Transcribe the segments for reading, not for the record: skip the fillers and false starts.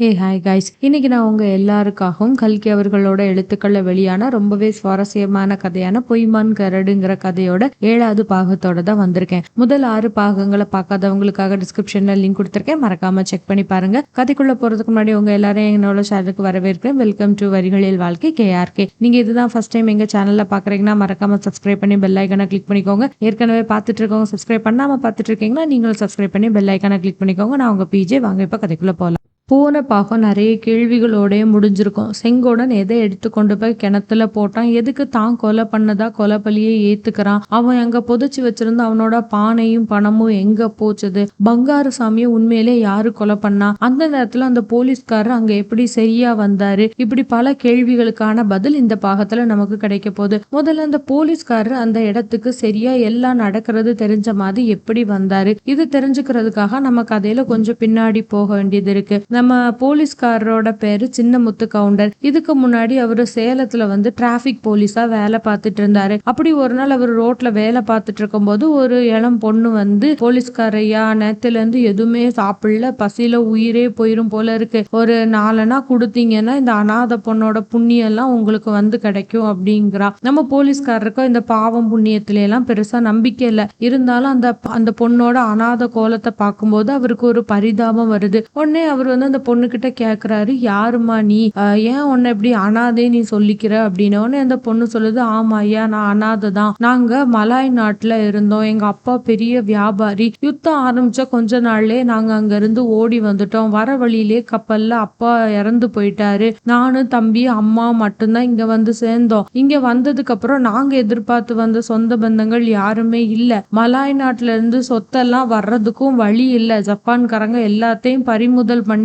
Hi guys, இன்னைக்கு நான் உங்க எல்லாருக்காகவும் கல்கி அவர்களோட எழுத்துக்கள்ல வெளியான ரொம்பவே சுவாரஸ்யமான கதையான பொய்மான் கரடுங்கிற கதையோட 7வது பாகத்தோட தான் வந்திருக்கேன். முதல் 6 பாகங்களை பார்க்காதவங்களுக்காக டிஸ்கிரிப்ஷன்ல லிங்க் கொடுத்திருக்கேன், மறக்காம செக் பண்ணி பாருங்க. கதைக்குள்ள போறதுக்கு முன்னாடி உங்க எல்லாரும் என்னோட சேனலுக்கு வரவேற்கிறேன். வெல்கம் டு வரிகளில் வாழ்க்கை KRK. நீங்க இதுதான் ஃபர்ஸ்ட் டைம் எங்க சேனல்ல பாக்குறீங்கன்னா மறக்காம சப்ஸ்கிரைப் பண்ணி பெல் ஐக்கான கிளிக் பண்ணிக்கோங்க. ஏற்கனவே பார்த்துட்டு இருக்கவங்க சப்ஸ்கிரைப் பண்ணாம பார்த்துட்டு இருக்கீங்கன்னா நீங்களும் சப்ஸ்கிரைப் பண்ணி பெல் ஐக்கான கிளிக் பண்ணிக்கோங்க. நான் உங்க PJ. வாங்க இப்ப கதைக்குள்ள போகலாம். போன பாகம் நிறைய கேள்விகளோடய முடிஞ்சிருக்கும். செங்கோடன் எதை எடுத்து கொண்டு போய் கிணத்துல போட்டான், எதுக்கு தான் கொலை பண்ணதா கொலை பழியை ஏத்துக்கிறான், அவன் அங்க புதைச்சு வச்சிருந்த அவனோட பானையும் பணமும் எங்க போச்சுது, பங்காரு சாமியை உண்மையிலே யாரு கொலை பண்ணா, அந்த நேரத்துல அந்த போலீஸ்காரர் அங்க எப்படி சரியா வந்தாரு, இப்படி பல கேள்விகளுக்கான பதில் இந்த பாகத்துல நமக்கு கிடைக்க போகுது. முதல்ல அந்த போலீஸ்காரர் அந்த இடத்துக்கு சரியா எல்லாம் நடக்கிறது தெரிஞ்ச மாதிரி எப்படி வந்தாரு, இது தெரிஞ்சுக்கிறதுக்காக நம்ம கதையில கொஞ்சம் பின்னாடி போக வேண்டியது இருக்கு. நம்ம போலீஸ்காரரோட பேரு சின்ன முத்து கவுண்டர். இதுக்கு முன்னாடி அவரு சேலத்துல டிராபிக் போலீஸா வேலை பார்த்துட்டு இருந்தாரு. அப்படி ஒரு நாள் அவர் ரோட்ல வேலை பார்த்துட்டு இருக்கும் போது ஒரு இளம் பொண்ணு போலீஸ்காரையா, நேத்துல இருந்து எதுவுமே சாப்பிடல, பசியில உயிரே போயிரும் போல இருக்கு, ஒரு 4 கொடுத்தீங்கன்னா இந்த அநாத பொண்ணோட புண்ணியம் எல்லாம் உங்களுக்கு கிடைக்கும் அப்படிங்கிறா. நம்ம போலீஸ்காரருக்கும் இந்த பாவம் புண்ணியத்துல எல்லாம் பெருசா நம்பிக்கை இல்லை. இருந்தாலும் அந்த பொண்ணோட அநாத கோலத்தை பார்க்கும்போது அவருக்கு ஒரு பரிதாபம் வருது. உடனே அவர் அந்த பொண்ணுகிட்ட கேக்குறாரு, யாருமா நீ, ஏன் உன்னை எப்படி அனாதை நீ சொல்லிக்கிற அப்படின்னு. அந்த பொண்ணு சொல்லுது, ஆமா ஐயா, நான் அனாதை தான். நாங்க மலாய் நாட்டுல இருந்தோம், எங்க அப்பா பெரிய வியாபாரி, யுத்தம் ஆரம்பிச்ச கொஞ்ச நாள்லயே நாங்க அங்க இருந்து ஓடி வந்துட்டோம், வர வழியிலே கப்பல்ல அப்பா இறந்து போயிட்டாரு, நானும் தம்பி அம்மா மட்டும்தான் இங்க சேர்ந்தோம். இங்க வந்ததுக்கு அப்புறம் நாங்க எதிர்பார்த்து வந்த சொந்த பந்தங்கள் யாருமே இல்ல, மலாய் நாட்டுல இருந்து சொத்தெல்லாம் வர்றதுக்கும் வழி இல்ல, ஜப்பான்காரங்க எல்லாத்தையும் பறிமுதல் பண்ணிட்டாங்க,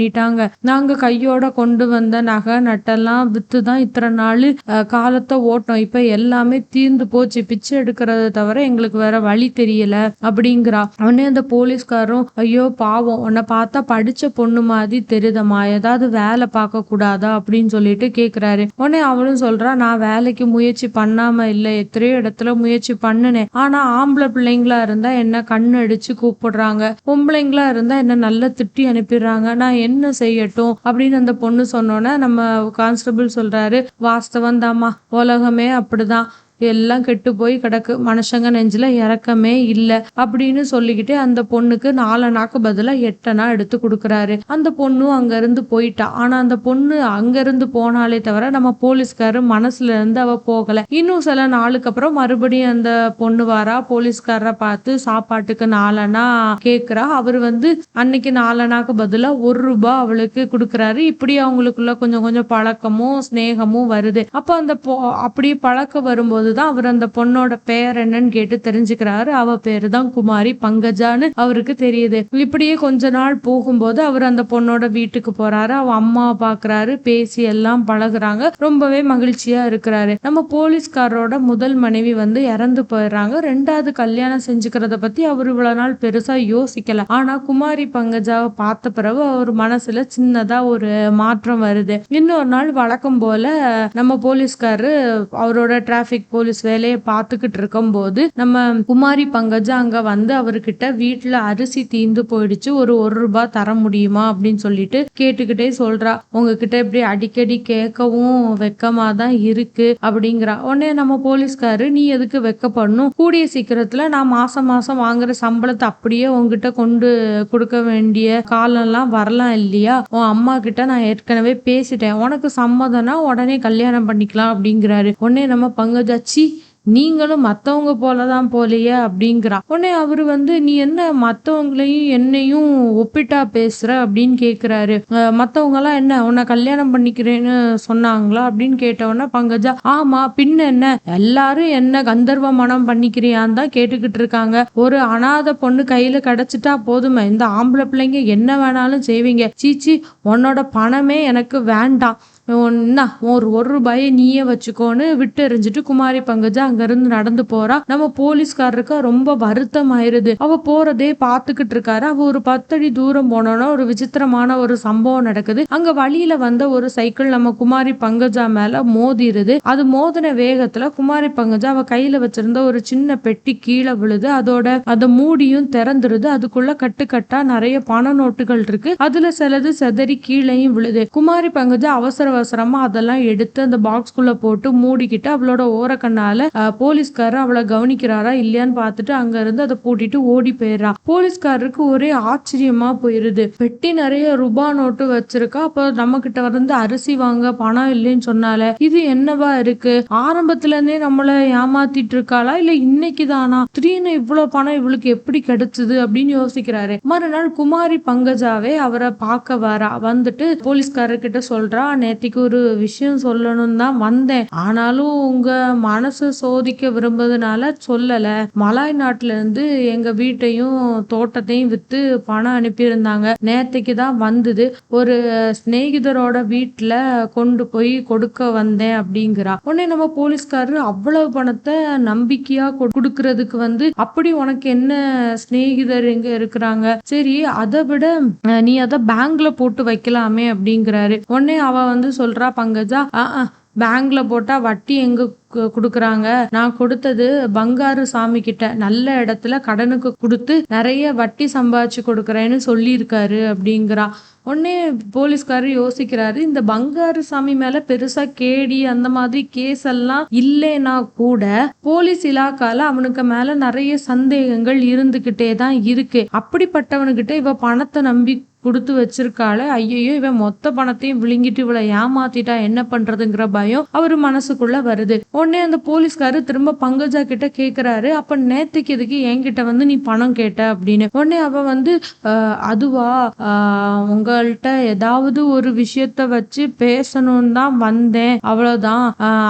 நாங்க கையோட கொண்டு வந்த நகை நட்டெல்லாம் வித்துதான் இத்தனை நாள் காலத்தை ஓட்டோம், இப்ப எல்லாமே தீர்ந்து போச்சு, பிச்சை எடுக்கிறத தவிர எங்களுக்கு வேற வழி தெரியல அப்படிங்கிறா. அவனே அந்த போலீஸ்காரும், ஐயோ பாவம், உன்னை பார்த்தா படிச்ச பொண்ணு மாதிரி தெரியுதமா, ஏதாவது வேலை பார்க்க கூடாதா அப்படின்னு சொல்லிட்டு கேக்குறாரு. உடனே அவளும் சொல்றா, நான் வேலைக்கு முயற்சி பண்ணாம இல்லை, எத்தனையோ இடத்துல முயற்சி பண்ணுனேன், ஆனா ஆம்பளை பிள்ளைங்களா இருந்தா என்ன கண்ணு அடிச்சு கூப்பிடுறாங்க, பொம்பளைங்களா இருந்தா என்ன நல்லா திட்டி அனுப்பிடுறாங்க, நான் என்ன செய்யட்டும் அப்படின்னு அந்த பொண்ணு சொன்னோன்னே நம்ம கான்ஸ்டபிள் சொல்றாரு, வாஸ்தவம் தாமா, உலகமே அப்படிதான், எல்லாம் கெட்டு போய் கிடக்கு, மனுஷங்க நெஞ்சில இறக்கமே இல்லை அப்படின்னு சொல்லிக்கிட்டு அந்த பொண்ணுக்கு 4 பதிலா 8 எடுத்து கொடுக்குறாரு. அந்த பொண்ணும் அங்க இருந்து போயிட்டா. ஆனா அந்த பொண்ணு அங்க இருந்து போனாலே தவிர நம்ம போலீஸ்காரர் மனசுல இருந்து அவ போகல. இன்னும் சில நாளுக்கு அப்புறம் மறுபடியும் அந்த பொண்ணு வாரா, போலீஸ்காரரை பார்த்து சாப்பாட்டுக்கு 4 கேக்குறா. அவர் அன்னைக்கு 4 பதிலா 1 ரூபாய் அவளுக்கு கொடுக்குறாரு. இப்படி அவங்களுக்குள்ள கொஞ்சம் கொஞ்சம் பழக்கமும் ஸ்நேகமும் வருது. அப்ப அப்படியே பழக்கம் வரும்போது அவர் அந்த பொண்ணோட பெயர் என்னன்னு கேட்டு தெரிஞ்சுக்கிறாரு. அவ பேரு தான் குமாரி பங்கஜான்னு அவருக்கு தெரியுது. இப்படியே கொஞ்ச நாள் போகும்போது அவர் அந்த பொண்ணோட வீட்டுக்கு போறாரு. அவ அம்மா பாக்குறாரு, பேசி எல்லாம் பழகுறாங்க, ரொம்பவே மகிழ்ச்சியா இருக்கிறாரு. நம்ம போலீஸ்காரோட முதல் மனைவி இறந்து போயிடுறாங்க. 2வது கல்யாணம் செஞ்சுக்கிறத பத்தி அவர் இவ்வளவு நாள் பெருசா யோசிக்கல. ஆனா குமாரி பங்கஜாவை பார்த்த பிறகு அவர் மனசுல சின்னதா ஒரு மாற்றம் வருது. இன்னொரு நாள் வழக்கம் போல நம்ம போலீஸ்காரரு அவரோட டிராபிக் போலீஸ் வேலையை பார்த்துக்கிட்டு இருக்கும் போது நம்ம குமாரி பங்கஜா அங்க அவர்கிட்ட வீட்டுல அரிசி தீந்து போயிடுச்சு, ஒரு 1 ரூபாய் தர முடியுமா அப்படின்னு சொல்லிட்டு கேட்டுக்கிட்டே சொல்றா. உங்ககிட்ட இப்படி அடிக்கடி கேட்கவும் வெக்கமா தான் இருக்கு அப்படிங்கிறா. உடனே நம்ம போலீஸ்காரு, நீ எதுக்கு வெக்கப்படணும், கூடிய சீக்கிரத்துல நான் மாசம் மாசம் வாங்குற சம்பளத்தை அப்படியே உங்ககிட்ட கொண்டு கொடுக்க வேண்டிய காலம்லாம் வரலாம் இல்லையா, உன் அம்மா கிட்ட நான் ஏற்கனவே பேசிட்டேன், உனக்கு சம்மதம்னா உடனே கல்யாணம் பண்ணிக்கலாம் அப்படிங்கிறாரு. உடனே நம்ம பங்கஜாச்சி, நீங்களும் மத்தவங்க போலதான் போலையே அப்படிங்கிறா. உடனே அவரு நீ என்ன மத்தவங்களையும் என்னையும் ஒப்பிட்டா பேசுற அப்படின்னு கேக்குறாரு. மத்தவங்க எல்லாம் என்ன உன்னை கல்யாணம் பண்ணிக்கிறேன்னு சொன்னாங்களா அப்படின்னு கேட்டவொன்னா பங்கஜா, ஆமா பின்ன என்ன, எல்லாரும் என்ன கந்தர்வ மனம் பண்ணிக்கிறியான்னு தான் கேட்டுக்கிட்டு இருக்காங்க, ஒரு அநாத பொண்ணு கையில கிடைச்சிட்டா போதுமே, இந்த ஆம்பளை பிள்ளைங்க என்ன வேணாலும் செய்வீங்க, சீச்சி உன்னோட பணமே எனக்கு வேண்டாம், ஒரு ரூபாயை நீயே வச்சுக்கோன்னு விட்டு எறிஞ்சிட்டு குமாரி பங்கஜா அங்க இருந்து நடந்து போறா. நம்ம போலீஸ்காரருக்கு ரொம்ப வருத்தம் ஆயிருது. அவ போறதே பாத்துக்கிட்டு இருக்காரு. அவ ஒரு 10 அடி தூரம் போனோன்னா ஒரு விசித்திரமான ஒரு சம்பவம் நடக்குது. அங்க வழியில வந்த ஒரு சைக்கிள் நம்ம குமாரி பங்கஜா மேல மோதிருது. அது மோதின வேகத்துல குமாரி பங்கஜா அவ கையில வச்சிருந்த ஒரு சின்ன பெட்டி கீழே விழுது. அந்த மூடியும் திறந்துருது. அதுக்குள்ள கட்டுக்கட்டா நிறைய பண நோட்டுகள் இருக்கு. அதுல சிலது செதறி கீழையும் விழுது. குமாரி பங்கஜா அவசர அவசரமா அதெல்லாம் எடுத்து அந்த பாக்ஸ்குள்ள போட்டு மூடிக்கிட்டு அவளோட ஓரக்கண்ணால போலீஸ்காரர் அவளை கவனிக்கிறாரா இல்லையான்னு பார்த்துட்டு அங்க இருந்து அதை பூட்டிட்டு ஓடி போயிடுறா. போலீஸ்காரருக்கு ஒரே ஆச்சரியமா போயிருது. பெட்டி நிறைய ரூபா நோட்டு வச்சிருக்கா. அப்ப நம்ம கிட்ட வந்து அரிசி வாங்க பணம் இல்லைன்னு சொன்னால இது என்னவா இருக்கு? ஆரம்பத்துல இருந்தே நம்மள ஏமாத்திட்டு இருக்காளா இல்ல இன்னைக்கு தானா? திடீர்னு இவ்வளவு பணம் இவளுக்கு எப்படி கிடைச்சது அப்படின்னு யோசிக்கிறாரு. மறுநாள் குமாரி பங்கஜாவே அவரை பார்க்க வரா. வந்துட்டு போலீஸ்காரர்கிட்ட சொல்றா, நேத்திக்கு ஒரு விஷயம் சொல்லணும் தான் வந்தேன், ஆனாலும் உங்க மனசு சோதிக்க விரும்புறதுனால சொல்லல. மலாய் நாட்டுல இருந்து எங்க வீட்டையும் தோட்டத்தையும் வித்து பணம் அனுப்பியிருந்தாங்க. நேத்திக்கு தான் வந்தது. ஒரு சிநேகிதரோட வீட்டுல கொண்டு போய் கொடுக்க வந்தேன் அப்படிங்கிறா. உடனே நம்ம போலீஸ்காரரு அவ்வளவு பணத்தை நம்பிக்கையா கொடுக்கறதுக்கு வந்து அப்படி உனக்கு என்ன சிநேகிதர் எங்க இருக்கிறாங்க? சரி, அதை விட நீ அதை பேங்க்ல போட்டு வைக்கலாமே அப்படிங்கிறாரு. உடனே அவ வந்து சொல்றா பங்கஜா, பேங்க்ல போட்டா வட்டி எங்க குடுக்குறாங்க? நான் கொடுத்தது பங்காரு சாமி கிட்ட நல்ல இடத்துல கடனுக்கு கொடுத்து நிறைய வட்டி சம்பாதிச்சு கொடுக்கறேன்னு சொல்லியிருக்காரு அப்படிங்கிறா. உடனே போலீஸ்காரர் யோசிக்கிறாரு, இந்த பங்காரு சாமி மேல பெருசா கேடி அந்த மாதிரி கேஸ் எல்லாம் இல்லைன்னா கூட போலீஸ் இலாக்கால அவனுக்கு மேல நிறைய சந்தேகங்கள் இருந்துகிட்டே தான் இருக்கு. அப்படிப்பட்டவனுக்கிட்ட இவ பணத்தை நம்பி கொடுத்து வச்சிருக்காளே, ஐயோ இவன் மொத்த பணத்தையும் விழுங்கிட்டு இவளை ஏமாத்திட்டா என்ன பண்றதுங்கிற பயம் அவரு மனசுக்குள்ள வருது. உடனே அந்த போலீஸ்காரர் திரும்ப பங்கஜா கிட்ட கேக்குறாரு, அப்ப நேத்துக்கு எதுக்கு என்கிட்ட வந்து நீ பணம் கேட்ட அப்படின்னு. உடனே அவ வந்து அதுவா, உங்கள்கிட்ட ஏதாவது ஒரு விஷயத்த வச்சு பேசணும்னு தான் வந்தேன், அவ்வளவுதான்.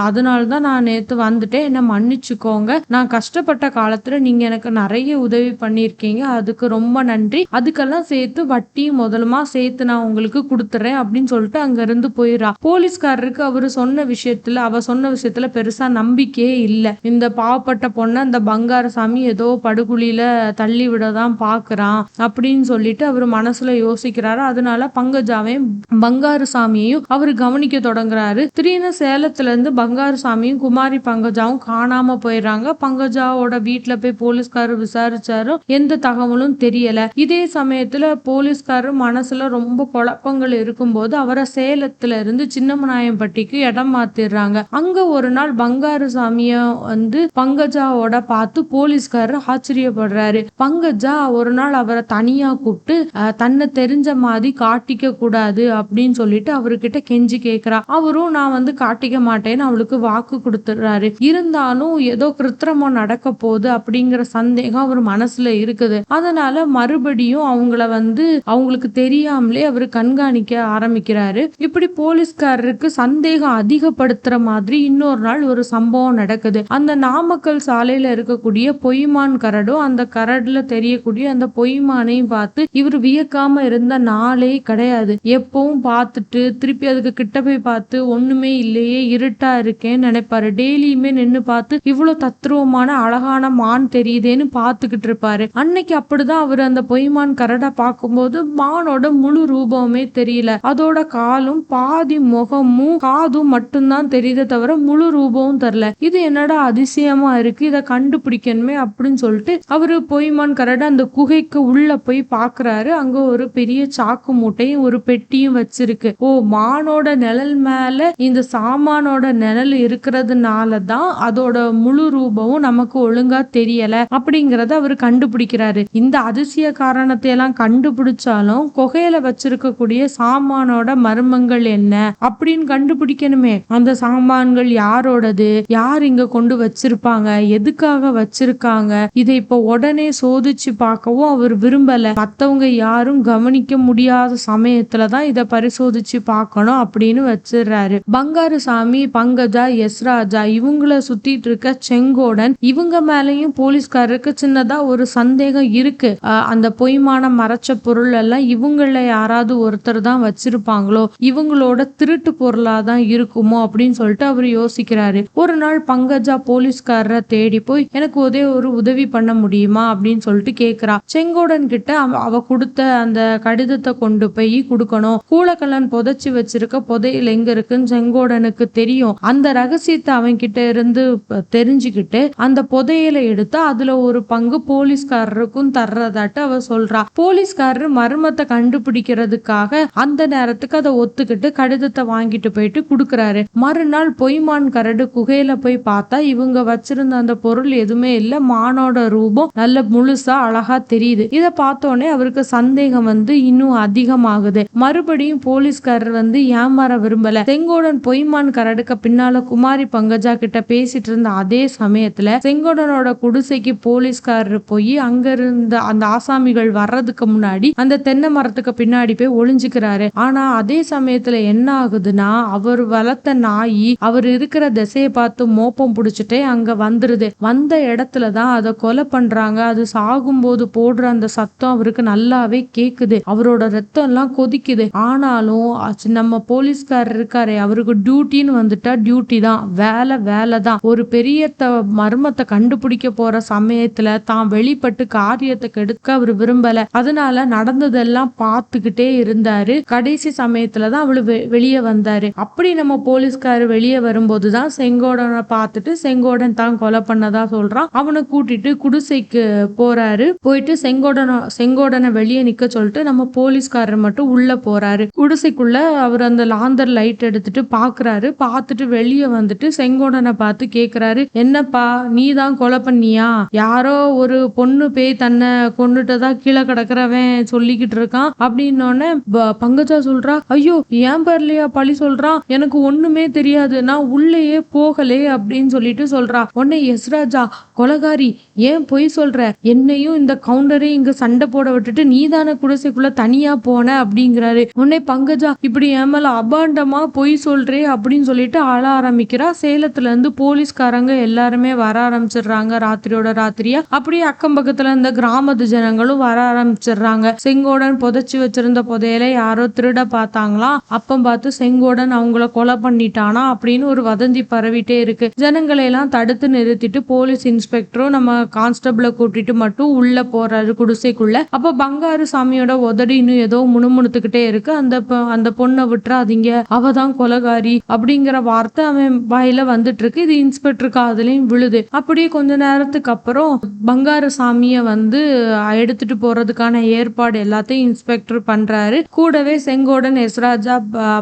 அதனாலதான் நான் நேத்து வந்துட்டேன், என்ன மன்னிச்சுக்கோங்க. நான் கஷ்டப்பட்ட காலத்துல நீங்க எனக்கு நிறைய உதவி பண்ணிருக்கீங்க, அதுக்கு ரொம்ப நன்றி. அதுக்கெல்லாம் சேர்த்து வட்டி முதலுமா சேர்த்து நான் உங்களுக்கு கொடுத்துறேன் அப்படின்னு சொல்லிட்டு அங்க இருந்து போயிடறா. போலீஸ்காரருக்கு அவ சொன்ன விஷயத்துல பெருசா நம்பிக்கையே இல்ல. இந்த பாவப்பட்ட பொண்ண அந்த பங்காரசாமி ஏதோ படுகுழியில தள்ளி விடதான் பாக்குறான் அப்படின்னு சொல்லிட்டு அவரு மனசுல யோசிக்கிறாரு. அதனால பங்கஜாவையும் பங்காரசாமியையும் அவரு கவனிக்க தொடங்குறாரு. திடீர்னு சேலத்துல இருந்து பங்காரசாமியும் குமாரி பங்கஜாவும் காணாம போயிடுறாங்க. பங்கஜாவோட வீட்டுல போய் போலீஸ்காரர் விசாரிச்சாரும் எந்த தகவலும் தெரியல. இதே சமயத்துல போலீஸ்காரர் மனசுல ரொம்ப குழப்பங்கள் இருக்கும்போது அவரை சேலத்துல இருந்து சின்னமநாயம்பட்டிக்கு இடம் மாத்திடுறாங்க. அங்க ஒரு நாள் பங்காரசாமிய வந்து பங்கஜாவோட பார்த்து போலீஸ்காரர் ஆச்சரியப்படுறாரு. பங்கஜா ஒரு நாள் அவரை தனியா கூப்பிட்டு தன்னை தெரிஞ்ச மாதிரி காட்டிக்க கூடாது அப்படின்னு சொல்லிட்டு அவர்கிட்ட கெஞ்சி கேக்குறா. அவரும் நான் வந்து காட்டிக்க மாட்டேன்னு அவளுக்கு வாக்கு கொடுத்துடுறாரு. இருந்தாலும் ஏதோ கிருத்திரமம் நடக்க போகுது அப்படிங்கிற சந்தேகம் அவர் மனசுல இருக்குது. அதனால மறுபடியும் அவங்களுக்கு தெரியாமலே அவர் கண்காணிக்க ஆரம்பிக்கிறாரு. இப்படி போலீஸ்காரருக்கு சந்தேகம் அதிகப்படுத்துற மாதிரி இன்னொரு நாள் ஒரு சம்பவம் நடக்குது. அந்த நாமக்கல் சாலையில இருக்கக்கூடிய பொய்மான் கரடும் அந்த கரடுல தெரியக்கூடிய அந்த பொய்மானையும் பார்த்து இவர் வியக்காம இருந்த நாளே கிடையாது. எப்பவும் பார்த்துட்டு திருப்பி அதுக்கு கிட்ட போய் பார்த்து ஒண்ணுமே இல்லையே, இருட்டா இருக்கேன்னு நினைப்பாரு. டெய்லியுமே நின்னு பார்த்து இவ்வளவு தத்ரூபமான அழகான மான் தெரியுதேன்னு பார்த்துக்கிட்டு இருப்பாரு. அன்னைக்கு அப்படிதான் அவர் அந்த பொய்மான் கரடை பார்க்கும்போது மானோட முழு ரூபமே தெரியல. அதோட காலும் பாதி முகமும் காதும் மட்டும்தான் தெரியுதே தவிர முழு ரூபமும் தெரியல. இது என்னடா அதிசயமா இருக்கு, இதை கண்டுபிடிக்கணுமே அப்படின்னு சொல்லிட்டு அவரு பொய்மான் கரடை அந்த குகைக்கு உள்ள போய் பாக்குறாரு. அங்க ஒரு பெரிய சாக்கு மூட்டையும் ஒரு பெட்டியும் வச்சிருக்கு. ஓ, மானோட நிழல் மேல இந்த சாமானோட நிழல் இருக்கிறதுனாலதான் அதோட முழு ரூபமும் நமக்கு ஒழுங்கா தெரியல அப்படிங்கறத அவரு கண்டுபிடிக்கிறாரு. இந்த அதிசய காரணத்தை எல்லாம் கண்டுபிடிச்சாலும் குகையில வச்சிருக்கக்கூடிய சாமானோட மர்மங்கள் என்ன அப்படின்னு கண்டுபிடிக்கணுமே. அந்த சாமான்கள் யாரோடது, யார் இங்க கொண்டு வச்சிருப்பாங்க, எதுக்காக வச்சிருக்காங்க, இதை இப்ப உடனே சோதிச்சு பார்க்கவும் அவர் விரும்பல. மத்தவங்க யாரும் கவனிக்க முடியாத சமயத்துலதான் இதை பரிசோதிச்சு பார்க்கணும் அப்படின்னு வச்சிடுறாரு. பங்காரசாமி, பங்கஜா, எஸ்ராஜா இவங்கள சுத்திட்டு இருக்க செங்கோடன் இவங்க மேலையும் போலீஸ்காரருக்கு சின்னதா ஒரு சந்தேகம் இருக்கு. அந்த பொய்மான மறைச்ச பொருள் எல்லாம் இவங்கள யாராவது ஒருத்தர் தான் வச்சிருப்பாங்களோ, இவங்களோட திருட்டு பொருளா தான் இருக்குமோ அப்படின்னு சொல்லிட்டு அவர் யோசிக்கிறாரு. ஒரு நாள் பங்கஜா போலீஸ்காரரை தேடி போய் எனக்கு ஒரே ஒரு உதவி பண்ண முடியுமா அப்படின்னு சொல்லிட்டு கேக்குறா. செங்கோடன் கிட்ட அவ கொடுத்த அந்த கடிதத்தை கொண்டு போய் கொடுக்கணும். கூலக்கல்லன் புதைச்சு வச்சிருக்க புதையல் எங்க இருக்குன்னு செங்கோடனுக்கு தெரியும். அந்த ரகசியத்தை அவன் கிட்ட இருந்து தெரிஞ்சுக்கிட்டு அந்த புதையலை எடுத்து அதுல ஒரு பங்கு போலீஸ்காரருக்கும் தர்றதாட்டு அவ சொல்றா. போலீஸ்காரர் மர்மத்தை கண்டுபிடிக்கிறதுக்காக அந்த நேரத்துக்கு அதை ஒத்துக்கிட்டு கடிதத்தை வாங்கிட்டு போயிட்டு குடுக்கறாரு. மறுநாள் பொய்மான் கரடு குகையில போய் பார்த்தா இவங்க வச்சிருந்த அந்த பொருள் எதுவுமே இல்ல. மானோட ரூபம் நல்ல முழுசா அழகா தெரியுது. இத பார்த்தோன்னே அவருக்கு சந்தேகம் இன்னும் அதிகமாகுது. மறுபடியும் போலீஸ்காரர் ஏமாற விரும்பல. செங்கோடன் பொய்மான் கரடுக்கு பின்னால குமாரி பங்கஜா கிட்ட பேசிட்டு இருந்த அதே சமயத்துல செங்கோடனோட குடிசைக்கு போலீஸ்காரர் போய் அங்க இருந்த அந்த ஆசாமிகள் வர்றதுக்கு முன்னாடி அந்த தென்னை மரத்துக்கு பின்னாடி போய் ஒளிஞ்சுக்கிறாரு. ஆனா அதே சமயத்துல என்ன ஆகுதுன்னா அவர் வளர்த்த நாயி அவர் இருக்கிற திசையை பார்த்து மோப்பம் பிடிச்சிட்டே அங்க வந்துருது. வந்த இடத்துலதான் அதை கொலை பண்றாங்க. அது சாகும்போது போடுற அந்த சத்தம் அவருக்கு நல்லாவே கேக்குது. அவரோட ரத்தம் எல்லாம் கொதிக்குது. ஆனாலும் நம்ம போலீஸ்காரர் இருக்காரு, அவருக்கு டியூட்டின்னு வந்துட்டா டியூட்டி தான், வேலை தான். ஒரு பெரிய மர்மத்தை கண்டுபிடிக்க போற சமயத்துல தான் வெளிப்பட்டு காரியத்தை கெடுக்க அவர் விரும்பல. அதனால நடந்ததெல்லாம் பார்த்துக்கிட்டே இருந்தாரு. கடைசி சமயத்துலதான் அவளு வெளியே வந்தாரு. அப்படி நம்ம போலீஸ்காரர் வெளியே வரும்போதுதான் செங்கோடனை பார்த்துட்டு செங்கோடன் தான் கொலை பண்ணதா சொல்றான். அவனை கூட்டிட்டு குடிசைக்கு போறாரு. போயிட்டு செங்கோடனை வெளியே நிக்க சொல்லிட்டு நம்ம போலீஸ்காரர் மட்டும் உள்ள போறாரு. குடிசைக்குள்ள அவர் அந்த லாந்தர் லைட் எடுத்துட்டு பாக்குறாரு. பார்த்துட்டு வெளியே வந்துட்டு செங்கோடனை பார்த்து கேக்குறாரு, என்னப்பா நீ தான் கொலை பண்ணியா? யாரோ ஒரு பொண்ணு பேய் தன்னை கொண்டுட்டதா கீழே கிடக்குறவன் சொல்லிக்கிட்டு இருக்கான் அப்படின்னோடனே பங்கஜா சொல்றா, ஐயோ ஏன் பேர்லயா பழி சொல்றான், எனக்கு ஒண்ணுமே தெரியாது, நான் உள்ளேயே போகலே அப்படின்னு சொல்லிட்டு சொல்றா. உடனே யஸ்ராஜா, கொலகாரி ஏன் பொய் சொல்ற, என்னையும் இந்த கவுண்டரையும் இங்க சண்டை போட விட்டுட்டு நீதான குடிசைக்குள்ள தனியா போன அப்படிங்கிறாரு. உடனே பங்கஜா, இப்படி ஏன் மேல அபாண்டமா பொய் சொல்றே அப்படின்னு சொல்லிட்டு அழ ஆரம்பிக்கிறா. சேலத்துல இருந்து போலீஸ்காரங்க எல்லாருமே வர ஆரம்பிச்சிடுறாங்க ராத்திரியோட ராத்திரியா. அப்படியே அக்கம் பக்கத்துல இந்த கிராமத்து ஜனங்களும் வர ஆரம்பிச்சிடுறாங்க. செங்கோடன் புதைச்சு வச்சிருந்த புதையலை யாரோ திருட பார்த்தாங்களாம். அப்பம் பார்த்து செங்கோடன் அவங்கள கொலை பண்ணிட்டானா அப்படின்னு ஒரு வதந்தி பரவிட்டே இருக்கு. ஜனங்களை எல்லாம் தடுத்து நிறுத்திட்டு போலீஸ் இன்ஸ்பெக்டரும் நம்ம கான்ஸ்டபிளை கூட்டிட்டு மட்டும் உள்ள போறாரு குடிசைக்குள்ள. அப்ப பங்காரு சாமியோட உதடி இன்னும் ஏதோ முணுமுணுத்துக்கிட்டே இருக்கு. அந்த பொண்ணை விட்டுறாதீங்க, அவதான் கொலகாரி அப்படிங்கிற வார்த்தை அவன் வாயில வந்துட்டு இருக்கு. இது இன்ஸ்பெக்டர் காதுலயும் விழுது. அப்படியே கொஞ்ச நேரத்துக்கு அப்புறம் பங்காரு சாமிய எடுத்துட்டு போறதுக்கான ஏற்பாடு எல்லாத்தையும் இன்ஸ்பெக்டர் பண்றாரு. கூடவே செங்கோடன், யஸ்ராஜா,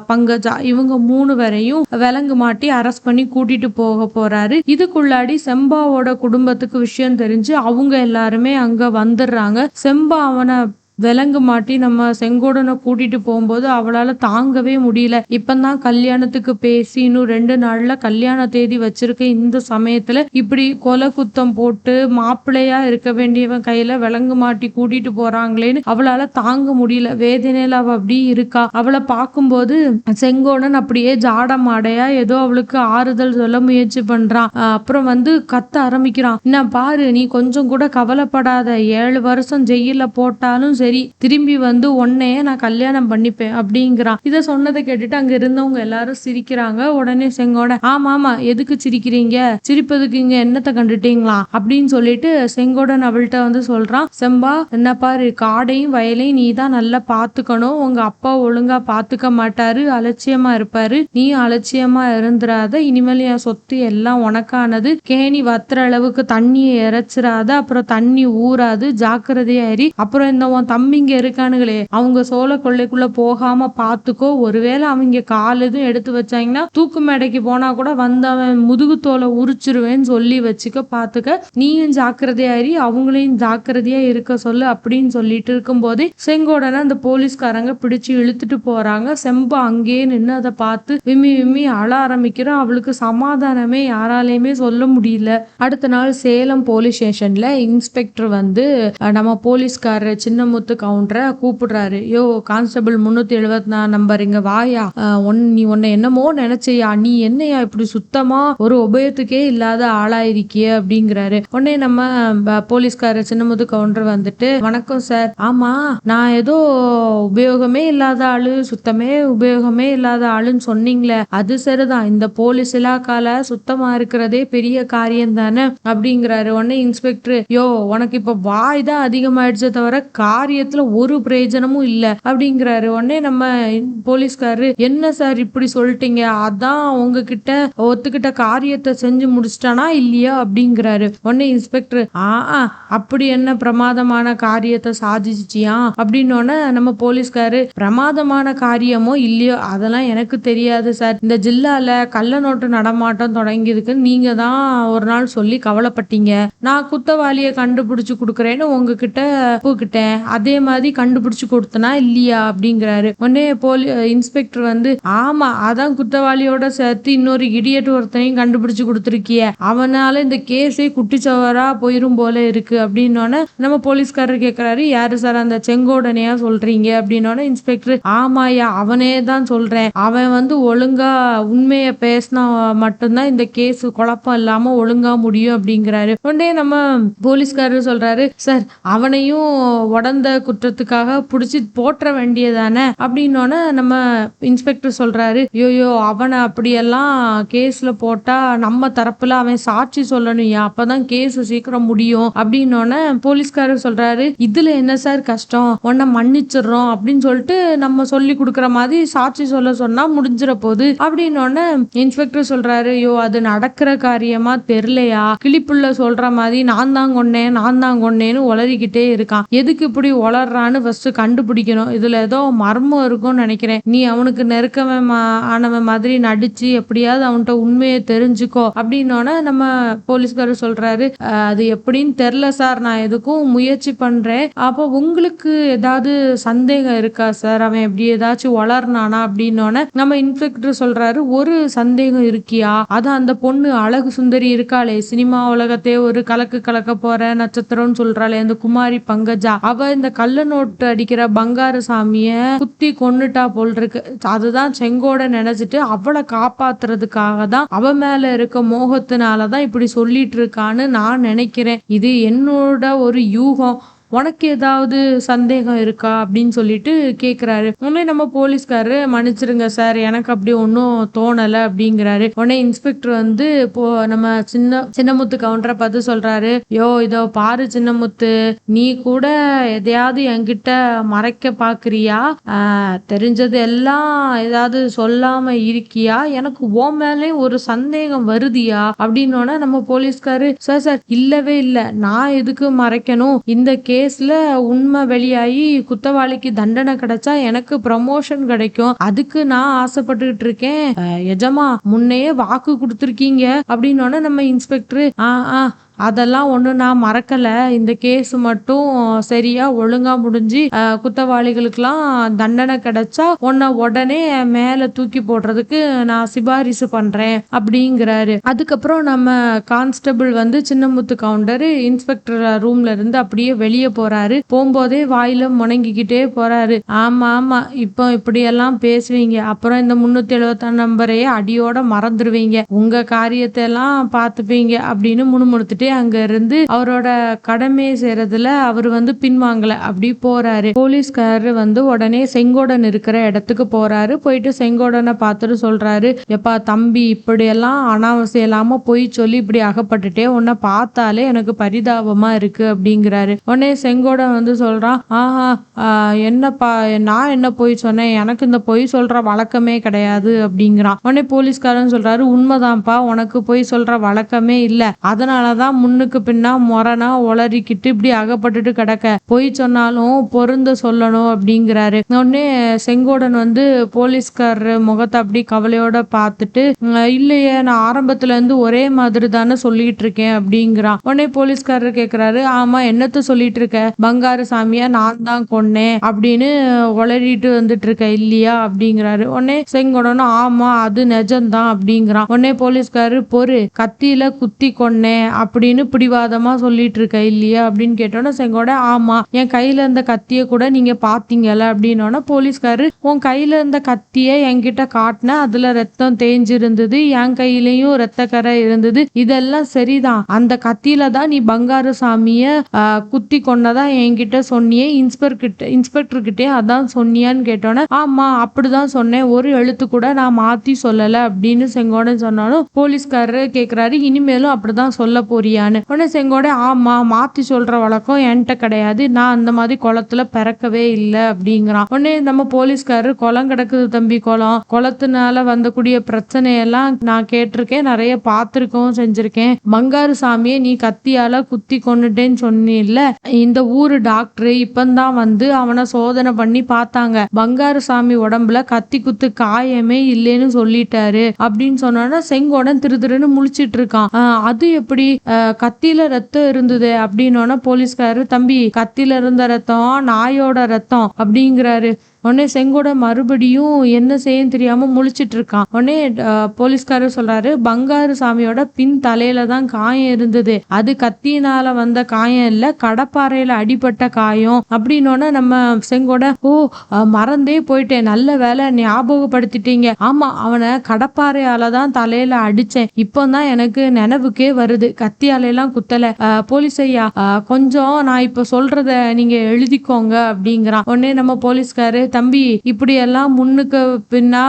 பங்கஜா இவங்க 3 பேரையும் விலங்கு மாட்டி அரெஸ்ட் பண்ணி கூட்டிட்டு போக போறாரு. இதுக்குள்ளாடி செம்பாவோட குடும்பத்துக்கு விஷயம் தெரிஞ்சு அவங்க எல்லாருமே அங்க வந்துடுறாங்க. செம்பா அவனை விலங்கு மாட்டி நம்ம செங்கோடனை கூட்டிட்டு போகும்போது அவளால தாங்கவே முடியல. இப்பதான் கல்யாணத்துக்கு பேசி இன்னும் 2 நாள்ல கல்யாண தேதி வச்சிருக்க இந்த சமயத்துல இப்படி கொலை குத்தம் போட்டு மாப்பிள்ளையா இருக்க வேண்டியவன் கையில விலங்கு மாட்டி கூட்டிட்டு போறாங்களேன்னு அவளால தாங்க முடியல. வேதனையில அவ அப்படி இருக்கா. அவளை பார்க்கும்போது செங்கோடன் அப்படியே ஜாடமாடையா ஏதோ அவளுக்கு ஆறுதல் சொல்ல முயற்சி பண்றான். அப்புறம் கத்த ஆரம்பிக்கிறான், என்ன பாரு, நீ கொஞ்சம் கூட கவலைப்படாத, 7 வருஷம் ஜெயில போட்டாலும் சரி, திரும்பி உன்னையே நான் கல்யாணம் பண்ணிப்பேன் அப்படிங்கிறான். இத சொன்னதை கேட்டுட்டு அங்க இருந்தவங்க எல்லாரும் சிரிக்கிறாங்க. உடனே செங்கோடன், ஆமா எதுக்கு சிரிக்கிறீங்க, சிரிப்பதுக்கு இங்க என்னத்தை கண்டுட்டீங்களா அப்படின்னு சொல்லிட்டு செங்கோடன் அவள்கிட்ட சொல்றான், செம்பா என்ன பாரு, காடையும் வயலையும் நீ தான் நல்லா பாத்துக்கணும், உங்க அப்பா ஒழுங்கா பாத்துக்க மாட்டாரு, அலட்சியமா இருப்பாரு, நீ அலட்சியமா இருந்துராத, இனிமேல் என் சொத்து எல்லாம் உனக்கானது, கேணி வத்துற அளவுக்கு தண்ணியை இறைச்சிராத, அப்புறம் தண்ணி ஊறாது, ஜாக்கிரதையா ஏறி, அப்புறம் இந்த தம்பிங்க இருக்கானுங்களே அவங்க சோழ கொள்ளைக்குள்ள போகாம பாத்துக்கோ, ஒருவேளை அவங்க கால் எதுவும் எடுத்து வச்சாங்கன்னா தூக்கு மேடைக்கு போனா கூட அவன் முதுகு தோலை உரிச்சிருவேன்னு சொல்லி வச்சுக்க, பாத்துக்க, நீயும் ஜாக்கிரதையாரி அவங்களையும் ஜாக்கிரதையா இருக்க சொல்லு அப்படின்னு சொல்லிட்டு இருக்கும் போதே செங்கோடனை அந்த போலீஸ்காரங்க பிடிச்சு இழுத்துட்டு போறாங்க. செம்பா அங்கேயே நின்று அதை பார்த்து விம்மி அழ ஆரம்பிக்கிறான். அவளுக்கு சமாதானமே யாராலையுமே சொல்ல முடியல. அடுத்த நாள் சேலம் போலீஸ் ஸ்டேஷன்ல இன்ஸ்பெக்டர் நம்ம போலீஸ்காரர் சின்னமுத்து சின்னமுத்து கவுண்டரை கூப்பிடுறாரு. யோ கான்ஸ்டபிள் 374 நம்பர் இங்க வாயா. நீ உன்னை என்னமோ நினைச்சியா, நீ என்னையா இப்படி சுத்தமா ஒரு உபயோகத்துக்கே இல்லாத ஆளாயிருக்கிய அப்படிங்கிறாரு. உடனே நம்ம போலீஸ்காரர் சின்னமுத்து கவுண்டர் வந்துட்டு, வணக்கம் சார், ஆமா நான் ஏதோ உபயோகமே இல்லாத ஆளு, சுத்தமே உபயோகமே இல்லாத ஆளுன்னு சொன்னீங்களே, அது சரிதான், இந்த போலீஸ் இலாக்கால சுத்தமா இருக்கிறதே பெரிய காரியம் தானே அப்படிங்கிறாரு. உடனே இன்ஸ்பெக்டர், யோ உனக்கு இப்ப வாய் தான் அதிகமாயிடுச்சே தவிர காரியத்துல ஒரு பிரயோஜனமும் இல்ல அப்படிங்கிறாரு. உடனே நம்ம போலீஸ்காரரு, என்ன சார் இப்படி சொல்லிட்டீங்க, அதான் உங்ககிட்ட ஒத்துக்கிட்ட காரியத்தை செஞ்சு முடிச்சிட்டானா இல்லையா அப்படிங்கிறாரு. உடனே இன்ஸ்பெக்டர், அப்படி என்ன பிரமாதமான காரியத்தை சாதிச்சியா அப்படின்னு நம்ம போலீஸ்காரு, பிரமாதமான காரியமோ இல்லையோ அதெல்லாம் எனக்கு தெரியாது சார், இந்த ஜில்லால கள்ள நோட்டு நடமாட்டம் தொடங்கியதுக்கு நீங்க தான் ஒரு நாள் சொல்லி கவலைப்பட்டீங்க, நான் குத்தவாளியை கண்டுபிடிச்சு கொடுக்கறேன்னு உங்ககிட்ட கூப்பிட்டேன், அதே மாதிரி கண்டுபிடிச்சு கொடுத்தனா இல்லையா அப்படிங்கிறாரு. உடனே இன்ஸ்பெக்டர் வந்து, ஆமா அதான் குத்தவாளியோட சேர்த்து இன்னொரு இடியட் ஒருத்தனையும் கண்டுபிடிச்சு கொடுத்துருக்கிய, அவனால இந்த கேஸே குட்டிச்சவரா போயிரும் போல இருக்கு அப்படின்னோட நம்ம போலீஸ்காரர் கேட்கிறாரு, யாரு சார் அந்த செங்கோடனையா சொல்றீங்க அப்படின்னோட இன்ஸ்பெக்டர், ஆமாயா அவனே தான் சொல்றேன், அவன் வந்து ஒழுங்கா உண்மையை பேசினா மட்டும்தான் இந்த கேஸ் குழப்பம் இல்லாம ஒழுங்கா முடியும் அப்படிங்கிறாரு. உடனே நம்ம போலீஸ்காரர் சொல்றாரு, சார் அவனையும் உடந்த குற்றத்துக்காக புடிச்சு போற்ற வேண்டியதானே அப்படின்னோட நம்ம இன்ஸ்பெக்டர் சொல்றாரு, யோயோ அவனை அப்படியெல்லாம் கேஸ்ல போட்டா நம்ம தரப்புல அவன் சாட்சி சொல்லணும்யா, அப்பதான் கேஸ் சீக்கிரம் முடியும் அப்படின்னோட போலீஸ்காரர் சொல்றாரு, இதுல என்ன சார் கஷ்டம், உன்னை மன்னிச்சிடுறோம் அப்படின்னு சொல்லிட்டு நம்ம சொல்லி கொடுக்கற மாதிரி சாட்சி சொல்ல சொன்னா முடிஞ்சிட போகுது அப்படின்னோட இன்ஸ்பெக்டர் சொல்றாரு, யோ அது நடக்கிற காரியமா தெரியலையா, கிளிப்புள்ள சொல்ற மாதிரி நான் தான் கொன்னேன்னு உளறிக்கிட்டே இருக்கான், எதுக்கு இப்படி உளறான்னு ஃபர்ஸ்ட் கண்டுபிடிக்கணும், இதுல ஏதோ மர்மம் இருக்கும்னு நினைக்கிறேன், நீ அவனுக்கு நெருக்கவன் ஆனவன் மாதிரி நடிச்சு எப்படியாவது அவன்கிட்ட உண்மையை தெரிஞ்சுக்கோ அப்படின்னோட நம்ம போலீஸ்காரர் சொல்றாரு, அது எப்படின்னு தெரியல சார், நான் எதுக்கும் முயற்சி பண்றேன், அப்போ உங்களுக்கு ஏதாவது சந்தேகம் இருக்கா சார், அவன் எப்படி ஏதாச்சும் வளர்னானா அப்படின்னோட நம்ம இன்ஸ்பெக்டர் சொல்றாரு, ஒரு சந்தேகம் இருக்கியா, அது அந்த பொண்ணு அழகு சுந்தரி இருக்காளே, சினிமா உலகத்தையே ஒரு கலக்க போற நட்சத்திரம்னு சொல்றாளே அந்த குமாரி பங்கஜா, அவ இந்த கள்ள நோட்டு அடிக்கிற பங்காரு சாமிய குத்தி கொன்னுட்டா போல் இருக்கு, அதுதான் செங்கோட நினைச்சிட்டு அவளை காப்பாத்துறதுக்காக தான் அவ மேல இருக்க மோகத்தினாலதான் இப்படி சொல்லிட்டு இருக்கான்னு நான் நினைக்கிறேன், இது என்னோட ஒரு யூகம், உனக்கு ஏதாவது சந்தேகம் இருக்கா அப்படின்னு சொல்லிட்டு கேக்குறாரு. உடனே நம்ம போலீஸ்காரரு, மன்னிச்சிருங்க சார் எனக்கு அப்படி ஒன்னும் தோணல அப்படிங்கிறாரு. உடனே இன்ஸ்பெக்டர் வந்து நம்ம சின்னமுத்து கவுண்டரை பார்த்து சொல்றாரு, யோ இதோ பாரு சின்னமுத்து, நீ கூட எதையாவது என்கிட்ட மறைக்க பாக்குறியா, தெரிஞ்சது எல்லாம் ஏதாவது சொல்லாம இருக்கியா, எனக்கு ஓ மேலே ஒரு சந்தேகம் வருதியா அப்படின்னோட நம்ம போலீஸ்காரு, சார் இல்லவே இல்ல, நான் எதுக்கு மறைக்கணும், இந்த கேஸ்ல உண்மை வெளியாகி குத்தவாளிக்கு தண்டனை கிடைச்சா எனக்கு ப்ரமோஷன் கிடைக்கும், அதுக்கு நான் ஆசைப்பட்டுக்கிட்டு இருக்கேன், எஜமா முன்னையே வாக்கு கொடுத்துருக்கீங்க அப்படின்னோட நம்ம இன்ஸ்பெக்டர், அதெல்லாம் ஒண்ணு நான் மறக்கல, இந்த கேஸ் மட்டும் சரியா ஒழுங்கா முடிஞ்சு குத்தவாளிகளுக்கெல்லாம் தண்டனை கிடைச்சா உன்னை உடனே மேல தூக்கி போடுறதுக்கு நான் சிபாரிசு பண்றேன் அப்படிங்கிறாரு. அதுக்கப்புறம் நம்ம கான்ஸ்டபிள் வந்து சின்னமுத்து கவுண்டர் இன்ஸ்பெக்டர் ரூம்ல இருந்து அப்படியே வெளியே போறாரு. போகும்போதே வாயில முணங்கிக்கிட்டே போறாரு, ஆமா இப்போ இப்படியெல்லாம் பேசுவீங்க, அப்புறம் இந்த 376 நம்பரையே அடியோட மறந்துடுவீங்க, உங்க காரியத்தை எல்லாம் பார்த்துப்பீங்க அப்படின்னு முணுமுணுத்துட்டு அங்க இருந்து அவரோட கடமை செய்யறதுல அவர் வந்து பின்வாங்கல, அப்படி போறாரு. போலீஸ்காரர் வந்து உடனே செங்கோடன் இருக்கிற இடத்துக்கு போறாரு. போயிட்டு செங்கோடனை பார்த்துட்டு சொல்றாரு, எப்பா தம்பி இப்படியெல்லாம் அனாவசியம் இல்லாம போய் சொல்லி இப்படி அகப்பட்டுட்டே, உன்னை பார்த்தாலே எனக்கு பரிதாபமா இருக்கு அப்படிங்கிறாரு. உடனே செங்கோடன் வந்து சொல்றான், என்னப்பா நான் என்ன பொய் சொன்னேன், எனக்கு இந்த பொய் சொல்ற வழக்கமே கிடையாது அப்படிங்கிறான். உடனே போலீஸ்காரன் சொல்றாரு, உண்மைதான்ப்பா, உனக்கு பொய் சொல்ற வழக்கமே இல்ல, அதனாலதான் முன்னுக்கு பின்னா மொரணா உளறிக்கிட்டு இப்படி அகப்பட்டுட்டு கிடக்க, பொய் சொன்னாலும் பொருந்த சொல்லணும் அப்படிங்கிறாரு. உடனே செங்கோடன் வந்து போலீஸ்காரர் முகத்தை அப்படி கவலையோட பார்த்துட்டு, இல்லையே நான் ஆரம்பத்துல இருந்து ஒரே மாதிரி தானே சொல்லிட்டு இருக்கேன் அப்படிங்கிறான். உடனே போலீஸ்காரர் கேக்குறாரு, ஆமா என்னத்த சொல்லிட்டு இருக்க, பங்காரு சாமியா நான் தான் கொன்னேன் அப்படின்னு உளறிட்டு வந்துட்டு இருக்க இல்லையா அப்படிங்கிறாரு. உடனே செங்கோடன், ஆமா அது நிஜம்தான் அப்படிங்கிறான். உடனே போலீஸ்காரர், பொறு கத்தியில குத்தி கொன்னேன் அப்படி அப்படின்னு பிடிவாதமா சொல்லிட்டு இருக்க இல்லையா அப்படின்னு கேட்டோன்னா செங்கோட ஆமா என் கையில இருந்த கத்திய கூட நீங்க பாத்தீங்கல்ல அப்படின்னோன்னா போலீஸ்காரரு உன் கையில இருந்த கத்திய என்கிட்ட காட்டின அதுல ரத்தம் தேஞ்சிருந்தது என் கையிலயும் ரத்தக்கரை இருந்தது இதெல்லாம் சரிதான் அந்த கத்தியில தான் நீ பங்காருசாமிய குத்தி கொன்னதா என்கிட்ட சொன்னியே இன்ஸ்பெக்டர் கிட்டே அதான் சொன்னியான்னு கேட்டோன்னே ஆமா அப்படிதான் சொன்னேன் ஒரு எழுத்து கூட நான் மாத்தி சொல்லல அப்படின்னு செங்கோடன் சொன்னாலும் போலீஸ்காரரு கேக்குறாரு இனிமேலும் அப்படிதான் சொல்ல போறியான்னு உடனே செங்கோட ஆமா மாத்தி சொல்ற வழக்கம் என்கிட்ட கிடையாது நான் அந்த மாதிரி குளத்துல பிறக்கவே இல்லை அப்படிங்கிறான் உடனே நம்ம போலீஸ்காரரு குளம் கிடக்குது தம்பி குளத்தினால வந்தக்கூடிய பிரச்சனையெல்லாம் நான் கேட்டிருக்கேன் நிறைய பார்த்திருக்கவும் செஞ்சிருக்கேன் பங்காரு சாமியை நீ கத்தியால குத்தி கொண்டுட்டேன்னு சொன்னில்ல இந்த ஊரு டாக்டர் இப்பந்தான் வந்து அவனை சோதனை பண்ணி பார்த்தாங்க பங்காரு சாமி உடம்புல கத்தி குத்து காயமே இல்லைன்னு சொல்லிட்டாரு அப்படின்னு சொன்னா செங்கோடன் திருன்னு முழிச்சிட்டு இருக்கான் அது எப்படி கத்தியில ரத்தம் இருந்தது அப்படின்னு போலீஸ்காரரு தம்பி கத்தியில இருந்த ரத்தம் நாயோட ரத்தம் அப்படிங்கிறாரு உடனே செங்கோட மறுபடியும் என்ன செய்யன்னு தெரியாம முழிச்சிட்டு இருக்கான் உடனே போலீஸ்காரர் சொல்றாரு பங்காரு சாமியோட பின் தலையில தான் காயம் இருந்தது அது கத்தியினால வந்த காயம் இல்ல கடப்பாறையில அடிபட்ட காயம் அப்படின்னோட நம்ம செங்கோட மறந்தே போயிட்டேன் நல்ல வேலை ஞாபகப்படுத்திட்டீங்க ஆமா அவனை கடப்பாறையால தான் தலையில அடிச்சேன் இப்பதான் எனக்கு நினைவுக்கே வருது கத்தியால எல்லாம் குத்தல போலீஸ் ஐயா கொஞ்சம் நான் இப்ப சொல்றத நீங்க எழுதிக்கோங்க அப்படிங்கிறான் உடனே நம்ம போலீஸ்காரு தம்பி இப்படி எல்லாம் முன்னுக்கு பின்னா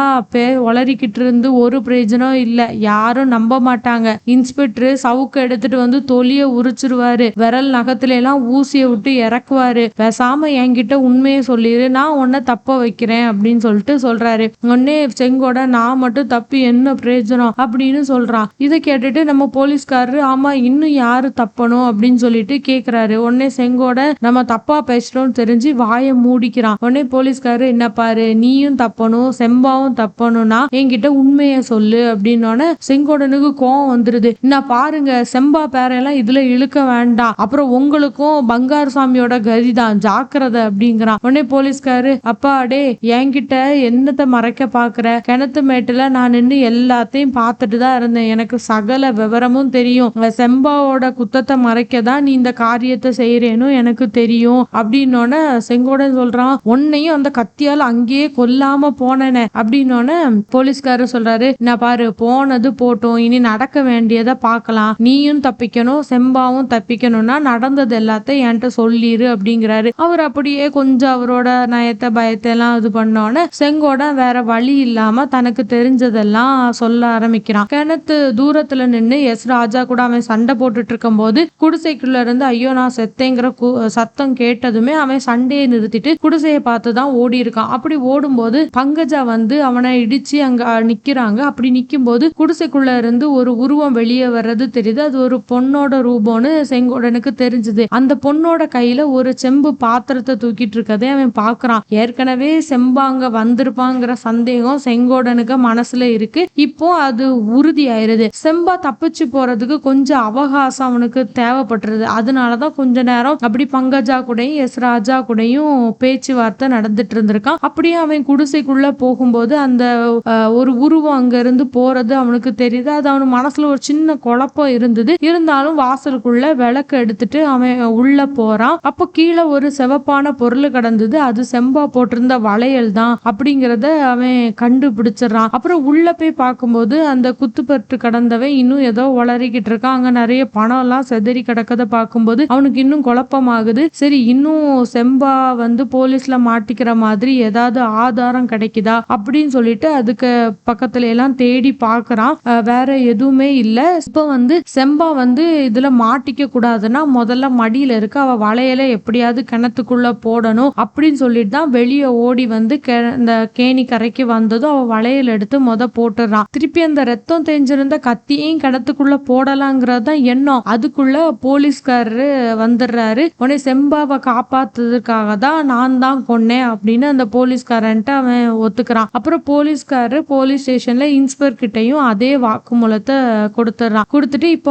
உளறிக்கிட்டு இருந்து ஒரு பிரயோஜனம் இல்ல யாரும் நம்ப மாட்டாங்க இன்ஸ்பெக்டர் சவுக்கு எடுத்துட்டு வந்து தொலிய உரிச்சிருவாரு விரல் நகத்துல எல்லாம் ஊசிய விட்டு இறக்குவாரு பேசாம என்கிட்ட உண்மையை சொல்லிரு நான் உன்னை தப்ப வைக்கிறேன் அப்படின்னு சொல்லிட்டு சொல்றாரு உடனே செங்கோட நான் மட்டும் தப்பி என்ன பிரயோஜனம் அப்படின்னு சொல்றான் இதை கேட்டுட்டு நம்ம போலீஸ்காரரு ஆமா இன்னும் யாரு தப்பணும் அப்படின்னு சொல்லிட்டு கேக்குறாரு உடனே செங்கோட நம்ம தப்பா பேசுறோம்னு தெரிஞ்சு வாயை மூடிக்கிறான் உடனே போலீஸ்காரரு என்ன பாரு நீயும் தப்பணும் செம்பாவும் தப்பணும்னா என்கிட்ட உண்மைய சொல்லு அப்படின்னோட செங்கோடனுக்கு கோவம் வந்துருது நான் பாருங்க செம்பா பேரெல்லாம் இதுல இழுக்க வேண்டாம் அப்புறம் உங்களுக்கும் பங்காரு சாமியோட கதிதான் ஜாக்கிரதை அப்படிங்கிறான் உடனே போலீஸ்காரு அப்பா அடே என்கிட்ட என்னத்தை மறைக்க பாக்குற கிணத்து மேட்டுல நான் நின்று எல்லாத்தையும் பார்த்துட்டு தான் இருந்தேன் எனக்கு சகல விவரமும் தெரியும் செம்பாவோட குத்தத்தை மறைக்கதான் நீ இந்த காரியத்தை செய்யறேன்னு எனக்கு தெரியும் அப்படின்னோட செங்கோடன் சொல்றான் உன்னையும் அந்த கத்தியால அங்கேயே கொல்லாம போனேனே அப்படின்னோட போலீஸ்காரர் சொல்றாரு நான் பாரு போனது போட்டோம் இனி நடக்க வேண்டியதை பார்க்கலாம் நீயும் தப்பிக்கணும் செம்பாவும் தப்பிக்கணும்னா நடந்தது எல்லாத்தையும் என்கிட்ட சொல்லிரு அப்படிங்கிறாரு அவர் அப்படியே கொஞ்சம் அவரோட நயத்தை பயத்தை எல்லாம் இது பண்ணோன்னு செங்கோட வேற வழி இல்லாம தனக்கு தெரிஞ்சதெல்லாம் சொல்ல ஆரம்பிக்கிறான் கிணத்து தூரத்துல நின்று எஸ் ராஜா கூட அவன் சண்டை போட்டுட்டு இருக்கும் போது குடிசைக்குள்ள இருந்து ஐயோ நான் செத்தேங்கிற சத்தம் கேட்டதுமே அவன் சண்டையை நிறுத்திட்டு குடிசையை பார்த்துதான் ஓடி இருக்கான் அப்படி ஓடும்போது பங்கஜா வந்து அவனை இடிச்சு அங்க நிக்கிறாங்க அப்படி நிக்கும் போது குடிசைக்குள்ள இருந்து ஒரு உருவம் வெளியே வர்றது தெரியுது அது ஒரு பொண்ணோட ரூபம்னு செங்கோடனுக்கு தெரிஞ்சது அந்த பொண்ணோட கையில ஒரு செம்பு பாத்திரத்தை தூக்கிட்டு இருக்கதே அவன் பாக்குறான் ஏற்கனவே செம்பாங்க வந்திருப்பாங்கிற சந்தேகம் செங்கோடனுக்கு மனசுல இருக்கு இப்போ அது உறுதி ஆயிருது செம்பா தப்பிச்சு போறதுக்கு கொஞ்சம் அவகாசம் அவனுக்கு தேவைப்பட்டுருது அதனாலதான் கொஞ்ச நேரம் அப்படி பங்கஜா கூடயும் எஸ் ராஜா கூடயும் பேச்சுவார்த்தை நடந்துட்டு இருந்திருக்கான் அப்படியே அவன் குடிசைக்குள்ள போகும்போது அந்த ஒரு உருவம் அங்க இருந்து போறது அவனுக்கு தெரியுது அது அவன் மனசுல ஒரு சின்ன குழப்பம் இருந்தது இருந்தாலும் வாசலுக்குள்ள விளக்கு எடுத்துட்டு அவன் உள்ள போறான் அப்ப கீழே ஒரு சிவப்பான பொருள் கிடந்தது அது செம்பா போட்டிருந்த வளையல் தான் அப்படிங்கறத அவன் கண்டுபிடிச்சிடறான் அப்புறம் உள்ள போய் பார்க்கும்போது அந்த குத்துப்பட்டு கடந்தவன் இன்னும் ஏதோ வளரிக்கிட்டு இருக்கான் அங்க நிறைய பணம் எல்லாம் செதறி கிடக்கத பார்க்கும்போது அவனுக்கு இன்னும் குழப்பமாகுது சரி இன்னும் செம்பா வந்து போலீஸ்ல மாட்டிக்கிற மாதிரி ஏதாவது ஆதாரம் கிடைக்குதா அப்படின்னு சொல்லிட்டு அதுக்கு பக்கத்துல எல்லாம் தேடி பாக்குறான் வேற எதுவுமே இல்ல இப்ப வந்து செம்பா வந்து இதுல மாட்டிக்க கூடாதுன்னா முதல்ல மடியில இருக்கு அவ வளையல எப்படியாவது கிணத்துக்குள்ள போடணும் அப்படின்னு சொல்லிட்டு தான் வெளியே ஓடி வந்து இந்த கேணி கரைக்கு வந்ததும் அவ வளையல் எடுத்து போட்டுறான் திருப்பி அந்த ரத்தம் தெரிஞ்சிருந்த கத்தியையும் கிணத்துக்குள்ள போடலாங்கிறதான் எண்ணம் அதுக்குள்ள போலீஸ்காரரு வந்துடுறாரு உடனே செம்பாவை காப்பாத்துறதுக்காக தான் நான் தான் கொன்னேன் அப்படின்னு அப்படின்னு அந்த போலீஸ்காரன்ட்ட அவன் ஒத்துக்கிறான். அப்புறம் போலீஸ் ஸ்டேஷன்ல இன்ஸ்பெக்டர் கிட்டயும் அதே வாக்குமூலத்தை கொடுத்துட்டு இப்போ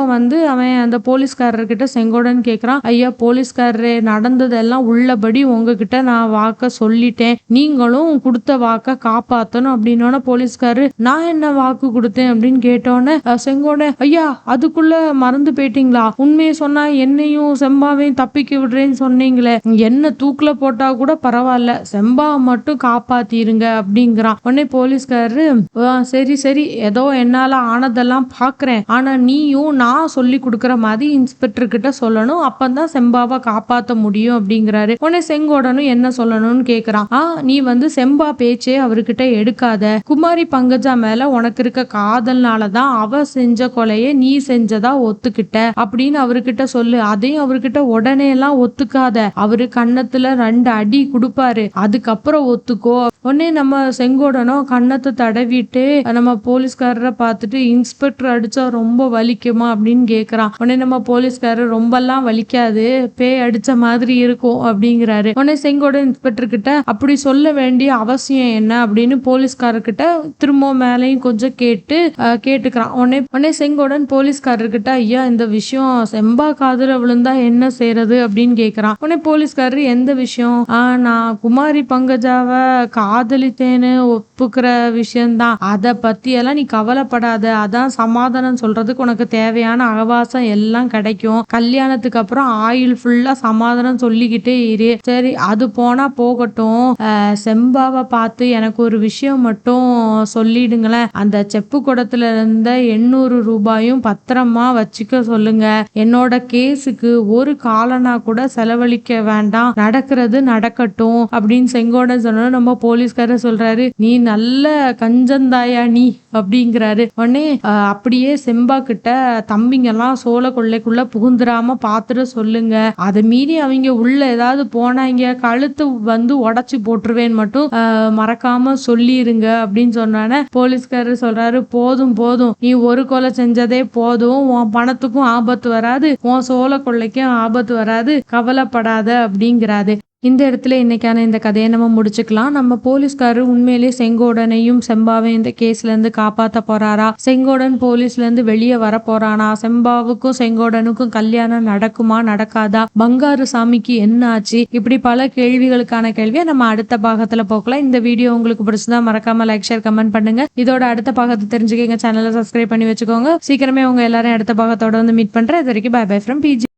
அவன் அந்த போலீஸ்காரர்கிட்ட செங்கோடன் கேக்குறான், ஐயா போலீஸ்காரரே, நடந்ததெல்லாம் உள்ளபடி உங்ககிட்ட நான் வாக்க சொல்லிட்டேன், நீங்களும் கொடுத்த வாக்க காப்பாத்தணும் அப்படின்னோட போலீஸ்காரரு, நான் என்ன வாக்கு கொடுத்தேன் அப்படின்னு கேட்டோன்னே செங்கோடன், ஐயா அதுக்குள்ள மறந்து போயிட்டீங்களா, உண்மையை சொன்னா என்னையும் செம்பாவையும் தப்பிக்க விடுறேன்னு சொன்னீங்களே, என்ன தூக்குல போட்டா கூட பரவாயில்ல, செம்பாவை மட்டும் காப்பாத்திருங்க அப்படிங்கிறான். உடனே போலீஸ்காரரு, சரி சரி ஏதோ என்னால ஆனதெல்லாம் பாக்குறேன், ஆனா நீயும் நான் சொல்லி கொடுக்கற மாதிரி இன்ஸ்பெக்டர் கிட்ட சொல்லணும், அப்பதான் செம்பாவை காப்பாத்த முடியும் அப்படிங்கிறாரு. உடனே செங்கோடனும் என்ன சொல்லணும்னு கேக்குறான். நீ செம்பா பேச்சே அவர்கிட்ட எடுக்காத, குமாரி பங்கஜா மேல உனக்கு இருக்க காதல்னாலதான் அவ செஞ்ச கொலையை நீ செஞ்சதா ஒத்துக்கிட்ட அப்படின்னு அவர்கிட்ட சொல்லு, அதையும் அவர்கிட்ட உடனே எல்லாம் ஒத்துக்காத, அவரு கன்னத்துல 2 அடி கொடுப்பாரு, அதுக்கப்புறம் ஒத்துக்கோ. உடனே நம்ம செங்கோடனும் கன்னத்தை தடவிட்டு நம்ம போலீஸ்காரரை பார்த்துட்டு, இன்ஸ்பெக்டர் அடிச்சா ரொம்ப வலிக்குமா அப்படின்னு கேக்குறான். உடனே நம்ம போலீஸ்காரர், ரொம்பலாம் வலிக்காது, பேய் அடிச்ச மாதிரி இருக்கும் அப்படிங்கிறாரு. உடனே செங்கோடன் இன்ஸ்பெக்டர் கிட்ட அப்படி சொல்ல வேண்டிய அவசியம் என்ன அப்படின்னு போலீஸ்காரர்கிட்ட திரும்ப மேலையும் கொஞ்சம் கேட்டுக்கிறான். உடனே செங்கோடன் போலீஸ்காரர்கிட்ட, ஐயா இந்த விஷயம் செம்பா காதுல விழுந்தா என்ன செய்யறது அப்படின்னு கேக்குறான். உடனே போலீஸ்காரர், எந்த விஷயம்? நான் குமாரி பங்கஜாவை காதலித்தேன்னு ஒப்புக்கிற விஷயம்தான், அத பத்தி எல்லாம் நீ கவலைப்படாத, அதான் சமாதானம் சொல்றதுக்கு உனக்கு தேவையான அவகாசம் எல்லாம் கிடைக்கும், கல்யாணத்துக்கு அப்புறம் ஆயுள் ஃபுல்லா சமாதானம் சொல்லிக்கிட்டே இரு, சரி அது போனா போகட்டும், செம்பாவை பார்த்து எனக்கு ஒரு விஷயம் மட்டும் சொல்லிடுங்களேன், அந்த செப்பு குடத்துல இருந்த 800 ரூபாயும் பத்திரமா வச்சுக்க சொல்லுங்க, என்னோட கேஸுக்கு ஒரு காலனா கூட செலவழிக்க வேண்டாம், நடக்கிறது நடக்கட்டும் அப்படின்னு செங்கோடன் சொன்ன நம்ம போலீஸ்காரர் சொல்றாரு, நீ நல்ல கஞ்சந்தாயா நீ அப்படிங்கிறாரு. உடனே அப்படியே செம்பா கிட்ட, தம்பிங்க எல்லாம் சோழ கொள்ளைக்குள்ள புகுந்துராம பாத்துட்டு சொல்லுங்க, அதை மீறி அவங்க உள்ள ஏதாவது போனாங்க கழுத்து உடைச்சு போட்டுருவேன்னு மட்டும் மறக்காம சொல்லிருங்க அப்படின்னு சொன்னானே போலீஸ்காரர் சொல்றாரு, போதும் நீ ஒரு கொலை செஞ்சதே போதும், உன் பணத்துக்கும் ஆபத்து வராது, உன் சோழ கொள்ளைக்கும் ஆபத்து வராது, கவலைப்படாத அப்படிங்கிறாரு. இந்த இடத்துல இன்னைக்கான இந்த கதையை நம்ம முடிச்சுக்கலாம். நம்ம போலீஸ்காரர் உண்மையிலேயே செங்கோடனையும் செம்பாவையும் இந்த கேஸ்ல இருந்து காப்பாத்த போறாரா, செங்கோடன் போலீஸ்ல இருந்து வெளியே வர போறானா, செம்பாவுக்கும் செங்கோடனுக்கும் கல்யாணம் நடக்குமா நடக்காதா, பங்காரு சாமிக்கு என்ன ஆச்சு, இப்படி பல கேள்விகளுக்கான கேள்வியை நம்ம அடுத்த பாகத்துல போக்கலாம். இந்த வீடியோ உங்களுக்கு பிடிச்சதா மறக்காம லைக் ஷேர் கமெண்ட் பண்ணுங்க. இதோட அடுத்த பாகத்தை தெரிஞ்சுக்க சேனலை சப்ஸ்கிரைப் பண்ணி வச்சுக்கோங்க. சீக்கிரமே உங்க எல்லாரும் அடுத்த பாகத்தோட மீட் பண்றேன். இது வரைக்கும் பை பை ஃப்ரம் PG.